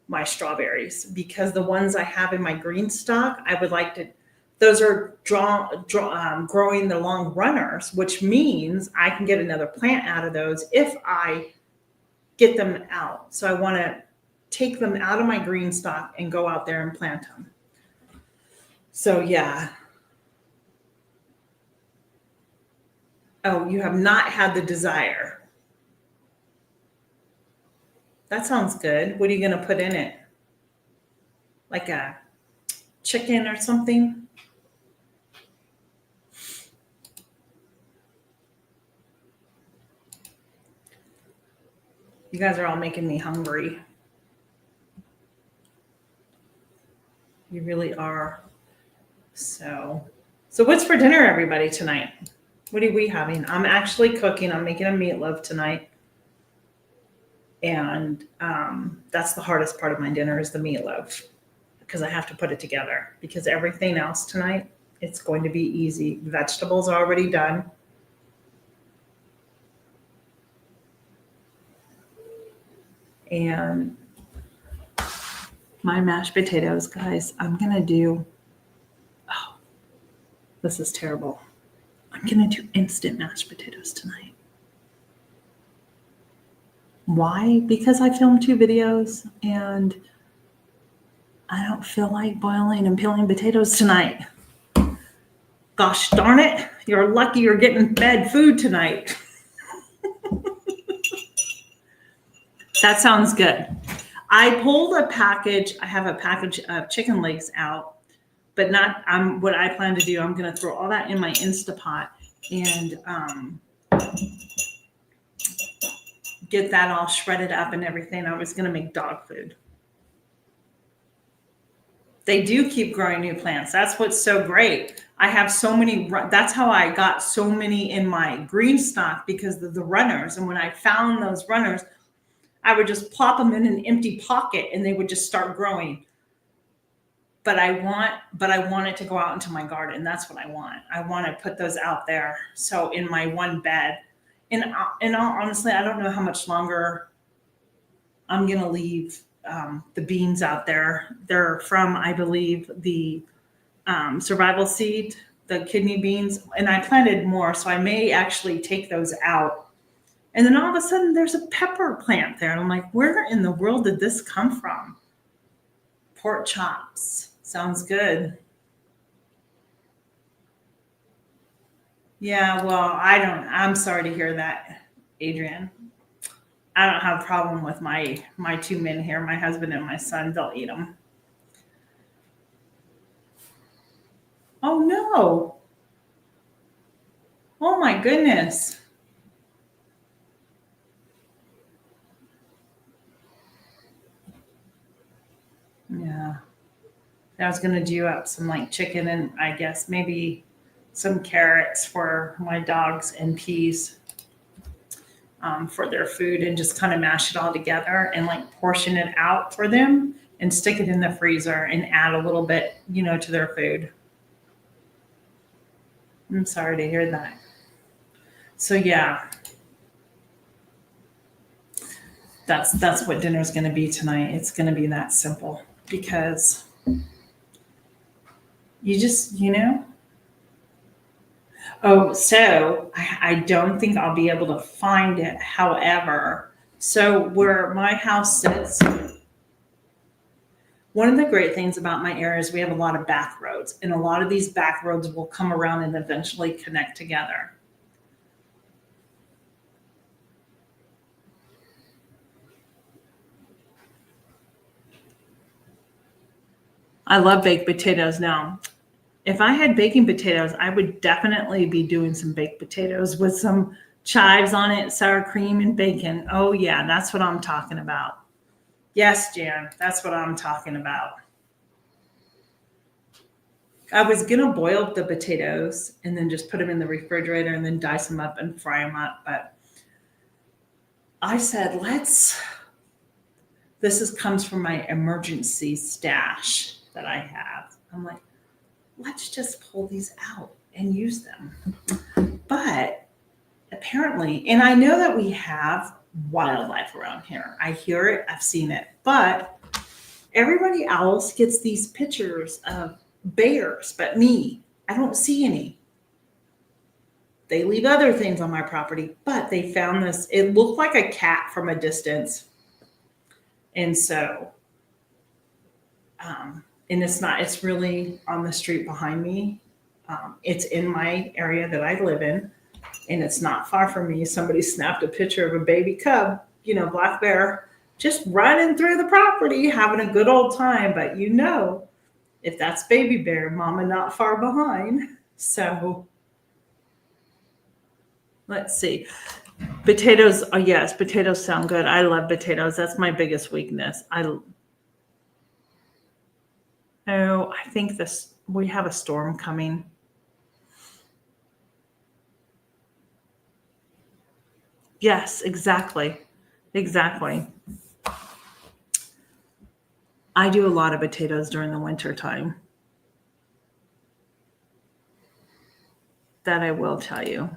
my strawberries because the ones I have in my green stock, I would like to. Those are growing the long runners, which means I can get another plant out of those if I get them out. So I want to take them out of my green stock and go out there and plant them. So yeah. Oh, you have not had the desire. That sounds good. What are you going to put in it? Like a chicken or something? You guys are all making me hungry. You really are. So what's for dinner, everybody, tonight? What are we having? I'm actually cooking. I'm making a meatloaf tonight. And that's the hardest part of my dinner is the meatloaf because I have to put it together because everything else tonight, it's going to be easy. Vegetables are already done. And my mashed potatoes, guys, I'm going to do, oh, this is terrible. I'm going to do instant mashed potatoes tonight. Why? Because I filmed 2 videos and I don't feel like boiling and peeling potatoes tonight. Gosh darn it. You're lucky you're getting fed food tonight. That sounds good. I pulled a package. I have a package of chicken legs out, but not, what I plan to do, I'm going to throw all that in my Instapot and get that all shredded up and everything. I was going to make dog food. They do keep growing new plants. That's what's so great. I have so many. That's how I got so many in my green stock because of the runners. And when I found those runners, I would just plop them in an empty pocket and they would just start growing. But I want it to go out into my garden. That's what I want. I want to put those out there. So in my one bed, and honestly, I don't know how much longer I'm going to leave the beans out there. They're from, I believe, the survival seed, the kidney beans, and I planted more. So I may actually take those out. And then all of a sudden there's a pepper plant there. And I'm like, where in the world did this come from? Pork chops. Sounds good. Yeah, well, I'm sorry to hear that, Adrian. I don't have a problem with my 2 men here, my husband and my son. They'll eat them. Oh, no. Oh, my goodness. Yeah. I was going to do up some like chicken and I guess maybe some carrots for my dogs and peas for their food and just kind of mash it all together and like portion it out for them and stick it in the freezer and add a little bit, to their food. I'm sorry to hear that. So yeah, that's what dinner's going to be tonight. It's going to be that simple because you just, Oh, so I don't think I'll be able to find it. However, so where my house sits, one of the great things about my area is we have a lot of back roads, and a lot of these back roads will come around and eventually connect together. I love baked potatoes now. If I had baking potatoes, I would definitely be doing some baked potatoes with some chives on it, sour cream and bacon. Oh yeah, that's what I'm talking about. Yes, Jan, that's what I'm talking about. I was gonna boil the potatoes and then just put them in the refrigerator and then dice them up and fry them up, but I said, comes from my emergency stash that I have. I'm like, let's just pull these out and use them. But apparently, and I know that we have wildlife around here. I hear it, I've seen it, but everybody else gets these pictures of bears, but me, I don't see any. They leave other things on my property, but they found this. It looked like a cat from a distance. And so, and it's really on the street behind me. It's in my area that I live in, and it's not far from me. Somebody snapped a picture of a baby cub, black bear, just running through the property, having a good old time. But if that's baby bear, mama not far behind. So let's see. Potatoes, oh yes, potatoes sound good. I love potatoes. That's my biggest weakness. I think we have a storm coming. Yes, exactly. Exactly. I do a lot of potatoes during the winter time. That I will tell you.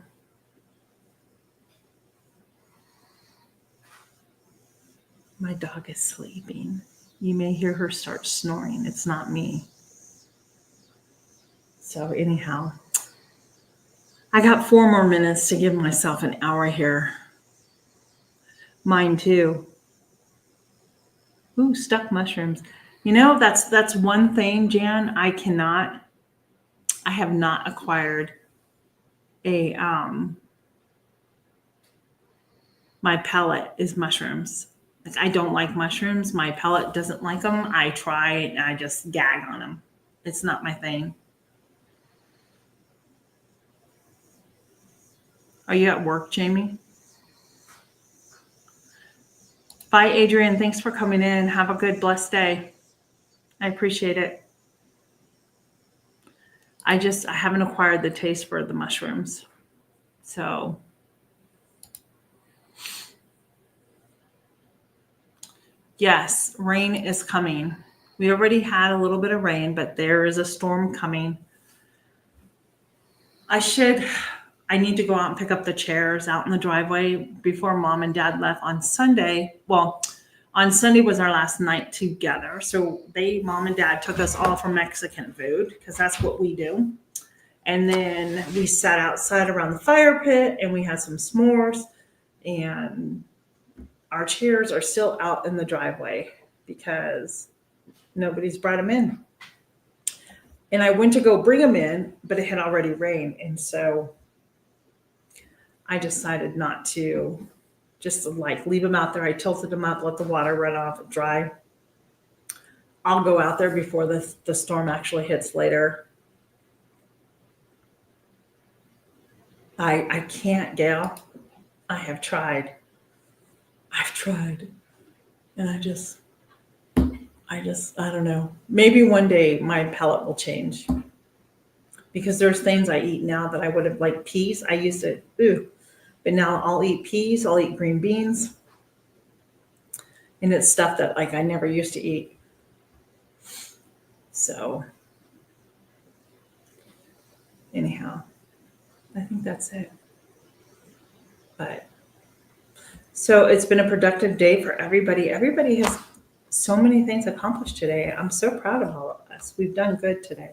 My dog is sleeping. You may hear her start snoring. It's not me. So anyhow, I got 4 more minutes to give myself an hour here. Mine too. Ooh, stuck mushrooms. That's one thing, Jan. I have not acquired a my palate is mushrooms. Like, I don't like mushrooms. My palate doesn't like them. I try and I just gag on them. It's not my thing. Are you at work, Jamie? Bye, Adrian. Thanks for coming in. Have a good, blessed day. I appreciate it. I haven't acquired the taste for the mushrooms. So, yes, rain is coming. We already had a little bit of rain, but there is a storm coming. I need to go out and pick up the chairs out in the driveway before mom and dad left on Sunday. Well, on Sunday was our last night together. So mom and dad took us all for Mexican food because that's what we do. And then we sat outside around the fire pit and we had some s'mores, and our chairs are still out in the driveway because nobody's brought them in. And I went to go bring them in, but it had already rained. And so I decided not to, just to leave them out there. I tilted them up, let the water run off and dry. I'll go out there before the storm actually hits later. I can't, Gail. I have tried. And I don't know. Maybe one day my palate will change. Because there's things I eat now that I would have, like peas. I used to, but now I'll eat peas, I'll eat green beans. And it's stuff that I never used to eat. So anyhow, I think that's it. But so it's been a productive day for everybody. Everybody has so many things accomplished today. I'm so proud of all of us. We've done good today.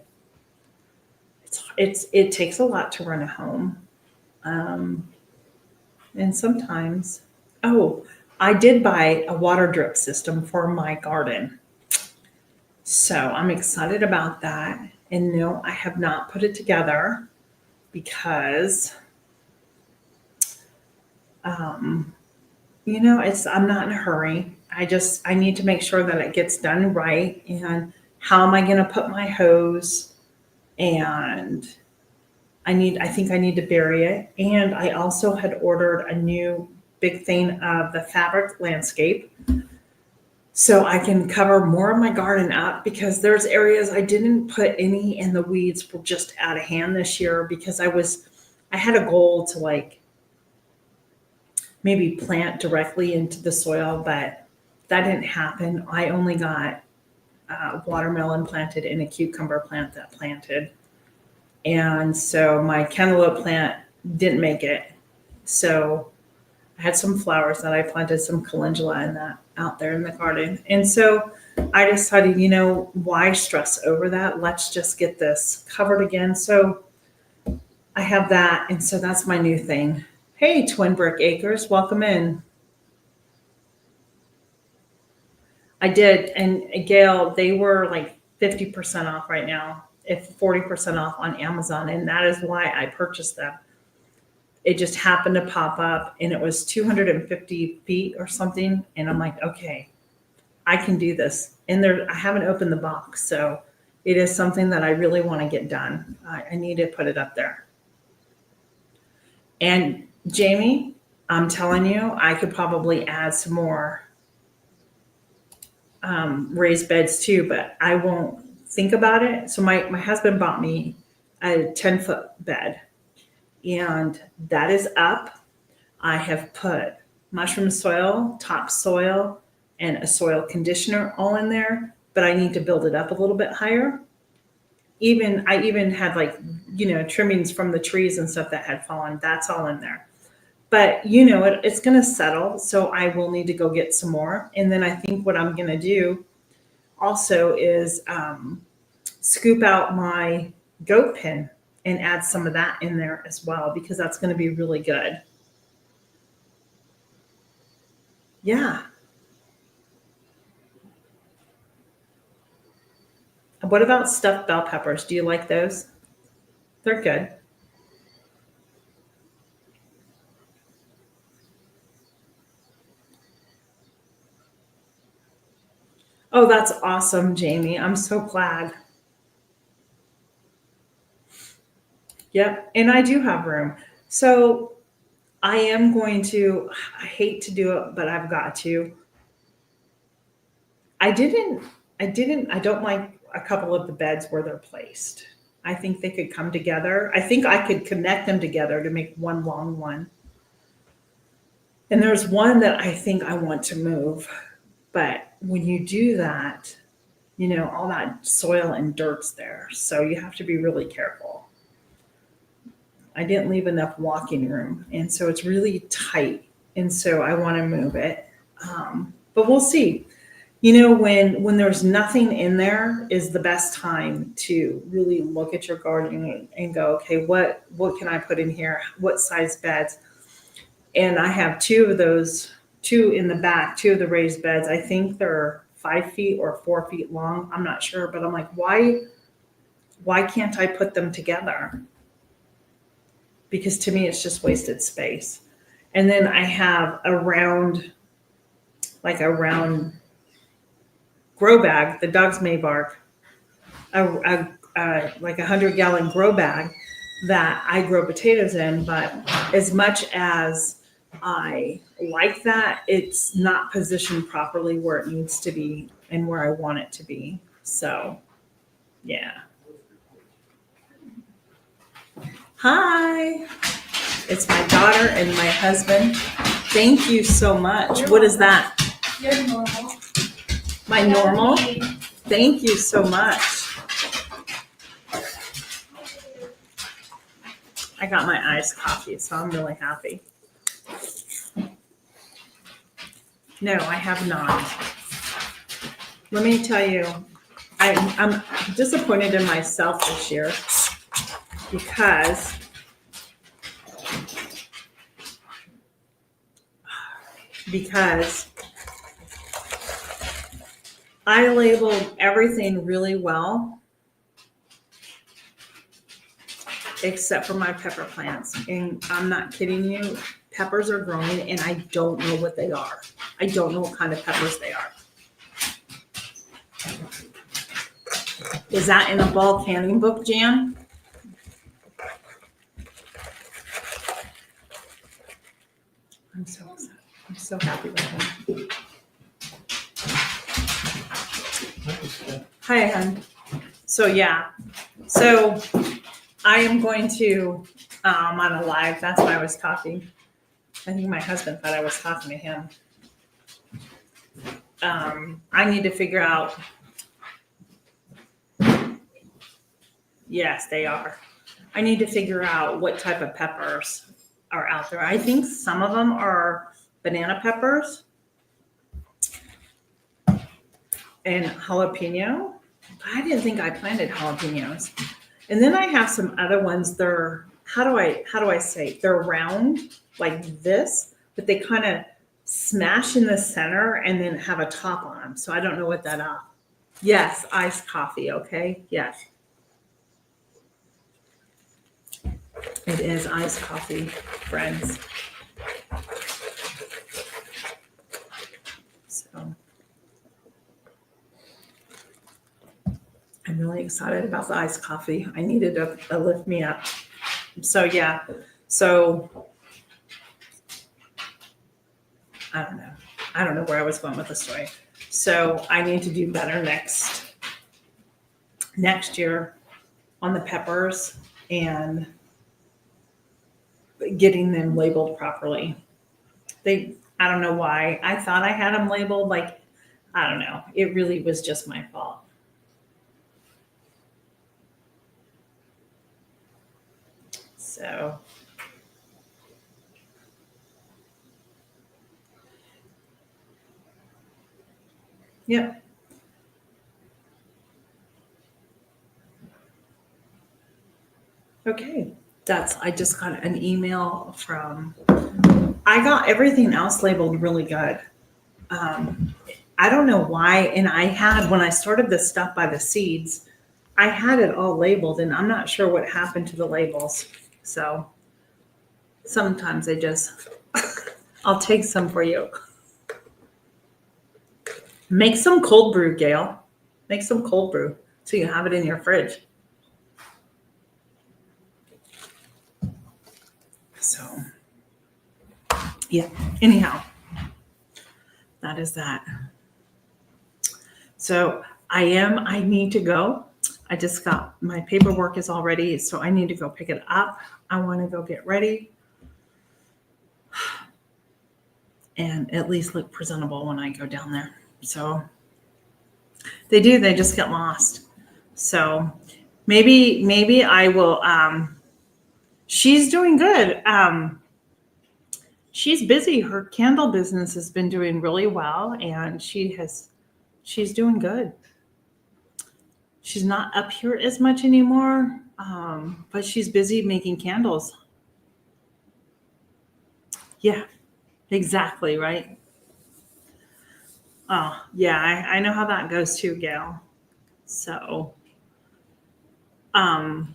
It takes a lot to run a home. And sometimes, I did buy a water drip system for my garden. So I'm excited about that. And no, I have not put it together because, I'm not in a hurry. I need to make sure that it gets done right. And how am I going to put my hose? And I think I need to bury it. And I also had ordered a new big thing of the fabric landscape so I can cover more of my garden up, because there's areas I didn't put any, and the weeds were just out of hand this year because I had a goal to maybe plant directly into the soil, but that didn't happen. I only got watermelon planted and a cucumber plant that planted. And so my cantaloupe plant didn't make it. So I had some flowers that I planted, some calendula and that out there in the garden. And so I decided, why stress over that? Let's just get this covered again. So I have that. And so that's my new thing. Hey, Twin Brick Acres, welcome in. I did. And Gail, they were 50% off right now, if 40% off on Amazon. And that is why I purchased them. It just happened to pop up and it was 250 feet or something. And I'm like, okay, I can do this. And I haven't opened the box. So it is something that I really want to get done. I need to put it up there. And Jamie, I'm telling you, I could probably add some more raised beds too, but I won't think about it. So my husband bought me a 10-foot bed, and that is up. I have put mushroom soil, topsoil, and a soil conditioner all in there, but I need to build it up a little bit higher. I even had trimmings from the trees and stuff that had fallen. That's all in there. But it's going to settle, so I will need to go get some more. And then I think what I'm going to do also is scoop out my goat pen and add some of that in there as well, because that's going to be really good. Yeah. What about stuffed bell peppers? Do you like those? They're good. Oh, that's awesome, Jamie. I'm so glad. Yep. And I do have room. So I am going to, I hate to do it, but I've got to. I didn't, I don't like a couple of the beds where they're placed. I think they could come together. I think I could connect them together to make one long one. And there's one that I think I want to move. But when you do that, all that soil and dirt's there. So you have to be really careful. I didn't leave enough walking room. And so it's really tight. And so I want to move it. But we'll see. When there's nothing in there is the best time to really look at your garden and go, okay, what can I put in here? What size beds? And I have two in the back, two of the raised beds. I think they're 5 feet or 4 feet long. I'm not sure, but I'm like, why can't I put them together? Because to me, it's just wasted space. And then I have a round grow bag. The dogs may bark. Like 100-gallon grow bag that I grow potatoes in. But as much as I like that, it's not positioned properly where it needs to be and where I want it to be. So, yeah. Hi. It's my daughter and my husband. Thank you so much. What is that? You're normal. My normal? Thank you so much. I got my iced coffee, so I'm really happy. No, I have not. Let me tell you, I'm disappointed in myself this year because I labeled everything really well except for my pepper plants. And I'm not kidding you, peppers are growing and I don't know what they are. I don't know what kind of peppers they are. Is that in a bulk canning book, Jan? I'm so excited. I'm so happy with him. Hi, hon. So yeah. So I am going to on a live. That's why I was talking. I think my husband thought I was talking to him. I need to figure out. Yes, they are. I need to figure out what type of peppers are out there. I think some of them are banana peppers and jalapeno. I didn't think I planted jalapenos. And then I have some other ones. They're how do I say? They're round like this, but they kind of smash in the center and then have a top on them. So I don't know what that is. Yes, iced coffee. Okay. Yes. It is iced coffee, friends. So I'm really excited about the iced coffee. I needed a lift me up. So yeah. So I don't know. I don't know where I was going with the story. So I need to do better next year on the peppers and getting them labeled properly. I don't know why. I thought I had them labeled. Like, I don't know. It really was just my fault. So, yep. Okay. I just got an email I got everything else labeled really good. I don't know why. And when I started this stuff by the seeds, I had it all labeled and I'm not sure what happened to the labels. So sometimes I'll take some for you. Make some cold brew, Gail. Make some cold brew so you have it in your fridge. So, yeah. Anyhow, that is that. So I need to go. I just got my paperwork is all ready, so I need to go pick it up. I want to go get ready and at least look presentable when I go down there. So they just get lost. So maybe I will, she's doing good. She's busy. Her candle business has been doing really well and she's doing good. She's not up here as much anymore, but she's busy making candles. Yeah, exactly. Right. Oh, yeah, I know how that goes too, Gail. So, um,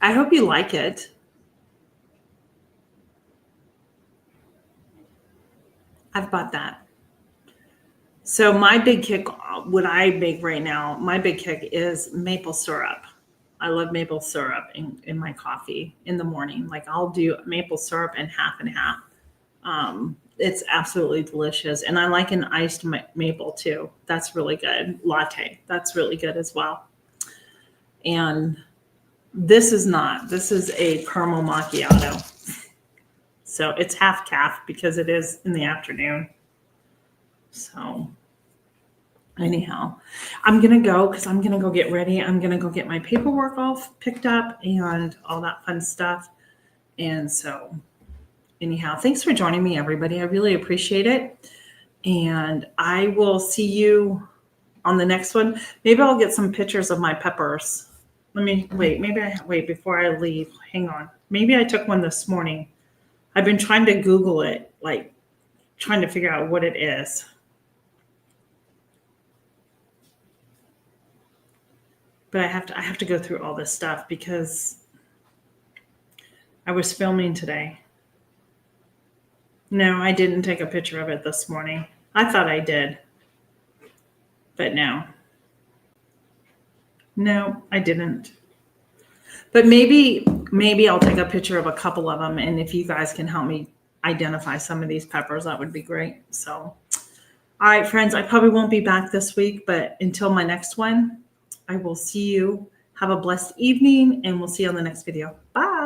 I hope you like it. I've bought that. So my big kick, what I make right now, my big kick is maple syrup. I love maple syrup in my coffee in the morning. Like I'll do maple syrup and half. It's absolutely delicious. And I like an iced maple too. That's really good. Latte. That's really good as well. And this is a caramel macchiato. So it's half calf because it is in the afternoon. So anyhow, I'm going to go because I'm going to go get ready. I'm going to go get my paperwork all picked up and all that fun stuff. And so anyhow, thanks for joining me, everybody. I really appreciate it. And I will see you on the next one. Maybe I'll get some pictures of my peppers. Let me wait. Wait before I leave. Hang on. Maybe I took one this morning. I've been trying to Google it, like trying to figure out what it is. But I have to go through all this stuff because I was filming today. No, I didn't take a picture of it this morning. I thought I did. But no. No, I didn't. But maybe I'll take a picture of a couple of them. And if you guys can help me identify some of these peppers, that would be great. So, all right, friends, I probably won't be back this week, but until my next one, I will see you. Have a blessed evening and we'll see you on the next video. Bye.